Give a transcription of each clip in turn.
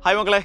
Hi മക്കളെ,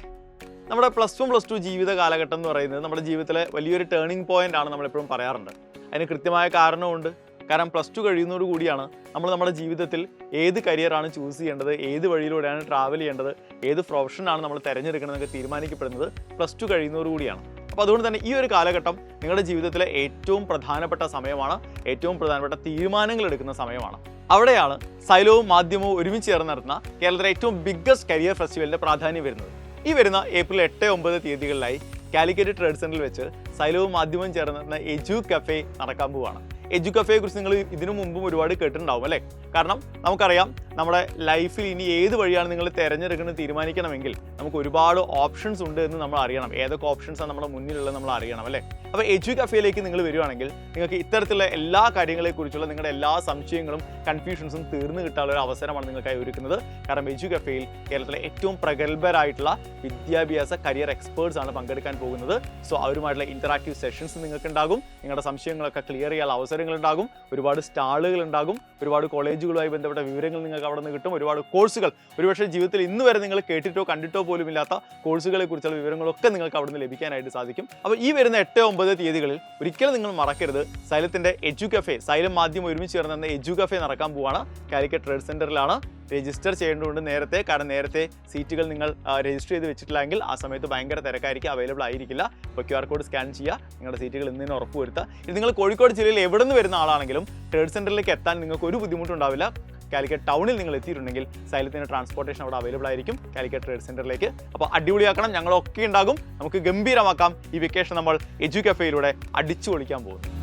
നമ്മുടെ +1 +2 ജീവിത കാലഘട്ടം എന്ന് പറയുന്നത് നമ്മുടെ ജീവിതത്തിലെ വലിയൊരു ടേണിംഗ് പോയിന്റ് ആണ് നമ്മളെപ്പോഴും പറയാറുണ്ട്. അതിന് കൃത്യമായ കാരണമുണ്ട്. കാരണം +2 കഴിയുന്നതോടു കൂടിയാണ് നമ്മൾ നമ്മുടെ ജീവിതത്തിൽ ഏത് കരിയറാണ് ചൂസ് ചെയ്യേണ്ടത്, ഏത് വഴിയിലൂടെയാണ് ട്രാവൽ ചെയ്യേണ്ടത്, ഏത് പ്രൊഫഷനാണ് നമ്മൾ തിരഞ്ഞെടുക്കണമെന്നൊക്കെ തീരുമാനിക്കപ്പെടുന്നത് +2 കഴിയുന്നതോടു കൂടിയാണ്. അപ്പോൾ അതുകൊണ്ട് തന്നെ ഈ ഒരു കാലഘട്ടം നിങ്ങളുടെ ജീവിതത്തിലെ ഏറ്റവും പ്രധാനപ്പെട്ട സമയമാണ്, ഏറ്റവും പ്രധാനപ്പെട്ട തീരുമാനങ്ങൾ എടുക്കുന്ന സമയമാണ്. അവിടെയാണ് സൈലവും മാധ്യമവും ഒരുമിച്ച് ചേർന്ന് നടത്തുന്ന കേരളത്തിലെ ഏറ്റവും ബിഗ്ഗസ്റ്റ് കരിയർ ഫെസ്റ്റിവലിൻ്റെ പ്രാധാന്യം വരുന്നത്. ഈ വരുന്ന ഏപ്രിൽ 8-9 തീയതികളിലായി കാലിക്കറ്റ് ട്രേഡ് സെന്ററിൽ വെച്ച് സൈലവും മാധ്യമവും ചേർന്ന് നടത്തുന്ന എജു കഫേ നടക്കാൻ പോവുകയാണ്. എജു കഫേയെ കുറിച്ച് നിങ്ങൾ ഇതിനു മുമ്പും ഒരുപാട് കേട്ടിട്ടുണ്ടാവും അല്ലേ? കാരണം നമുക്കറിയാം, നമ്മുടെ ലൈഫിൽ ഇനി ഏത് വഴിയാണ് നിങ്ങൾ തിരഞ്ഞെടുക്കുന്നത് തീരുമാനിക്കണമെങ്കിൽ നമുക്ക് ഒരുപാട് ഓപ്ഷൻസ് ഉണ്ട് എന്ന് നമ്മൾ അറിയണം. ഏതൊക്കെ ഓപ്ഷൻസാണ് നമ്മുടെ മുന്നിലുള്ളത് നമ്മൾ അറിയണം അല്ലേ? അപ്പോൾ എജു കഫേയിലേക്ക് നിങ്ങൾ വരുവാണെങ്കിൽ നിങ്ങൾക്ക് ഇത്തരത്തിലുള്ള എല്ലാ കാര്യങ്ങളെക്കുറിച്ചുള്ള നിങ്ങളുടെ എല്ലാ സംശയങ്ങളും കൺഫ്യൂഷൻസും തീർന്നു കിട്ടാനുള്ള ഒരു അവസരമാണ് നിങ്ങൾക്കായി ഒരുക്കുന്നത്. കാരണം എജു കഫേയിൽ കേരളത്തിലെ ഏറ്റവും പ്രഗത്ഭരായിട്ടുള്ള വിദ്യാഭ്യാസ കരിയർ എക്സ്പേർട്സ് ആണ് പങ്കെടുക്കാൻ പോകുന്നത്. സോ അവരുമായിട്ടുള്ള ഇന്ററാക്റ്റീവ് സെഷൻസ് നിങ്ങൾക്ക് ഉണ്ടാകും, നിങ്ങളുടെ സംശയങ്ങളൊക്കെ ക്ലിയർ ചെയ്യാനുള്ള അവസരങ്ങൾ ഉണ്ടാകും, ഒരുപാട് സ്റ്റാളുകൾ ഉണ്ടാകും, ഒരുപാട് കോളേജുകളുമായി ബന്ധപ്പെട്ട വിവരങ്ങൾ നിങ്ങൾക്ക് അവിടെ നിന്ന് കിട്ടും, ഒരുപാട് കോഴ്സുകൾ, ഒരുപക്ഷെ ജീവിതത്തിൽ ഇന്ന് വരെ നിങ്ങൾ കേട്ടിട്ടോ കണ്ടിട്ടോ പോലും ഇല്ലാത്ത കോഴ്സുകളെ കുറിച്ചുള്ള വിവരങ്ങളൊക്കെ നിങ്ങൾക്ക് അവിടെ നിന്ന് ലഭിക്കാനായിട്ട് സാധിക്കും. അപ്പോൾ ഈ വരുന്ന 8-9 തീയതികളിൽ ഒരിക്കലും നിങ്ങൾ മറക്കരുത്, സൈലത്തിന്റെ എജു കഫേ, സൈലം മാധ്യമം ഒരുമിച്ച് ചേർന്ന എജു കഫേ നടക്കാൻ പോവാണ്. കാലിക്കറ്റ് ട്രേഡ് സെന്ററിലാണ്. രജിസ്റ്റർ ചെയ്യേണ്ടതുണ്ട് നേരത്തെ, കാരണം നേരത്തെ സീറ്റുകൾ നിങ്ങൾ രജിസ്റ്റർ ചെയ്ത് വെച്ചിട്ടില്ലെങ്കിൽ ആ സമയത്ത് ഭയങ്കര തിരക്കായിരിക്കും, അവൈലബിൾ ആയിരിക്കില്ല. അപ്പോൾ QR കോഡ് സ്കാൻ ചെയ്യുക, നിങ്ങളുടെ സീറ്റുകൾ ഇന്ന് തന്നെ ഉറപ്പ് വരുത്തുക. ഇത് നിങ്ങൾ കോഴിക്കോട് ജില്ലയിൽ എവിടെ നിന്ന് വരുന്ന ആളാണെങ്കിലും ട്രേഡ് സെന്ററിലേക്ക് എത്താൻ നിങ്ങൾക്ക് ഒരു ബുദ്ധിമുട്ടുണ്ടാവില്ല. കാലിക്കറ്റ് ടൗണിൽ നിങ്ങൾ എത്തിയിട്ടുണ്ടെങ്കിൽ സൈലത്തിൻ്റെ ട്രാൻസ്പോർട്ടേഷൻ അവിടെ അവൈലബിൾ ആയിരിക്കും കാലിക്കറ്റ് ട്രേഡ് സെന്ററിലേക്ക്. അപ്പോൾ അടിപൊളിയാക്കണം, ഞങ്ങളൊക്കെ ഉണ്ടാകും, നമുക്ക് ഗംഭീരമാക്കാം. ഈ വെക്കേഷൻ നമ്മൾ എജു കഫേയിലൂടെ അടിച്ചു പൊളിക്കാൻ പോകുന്നു.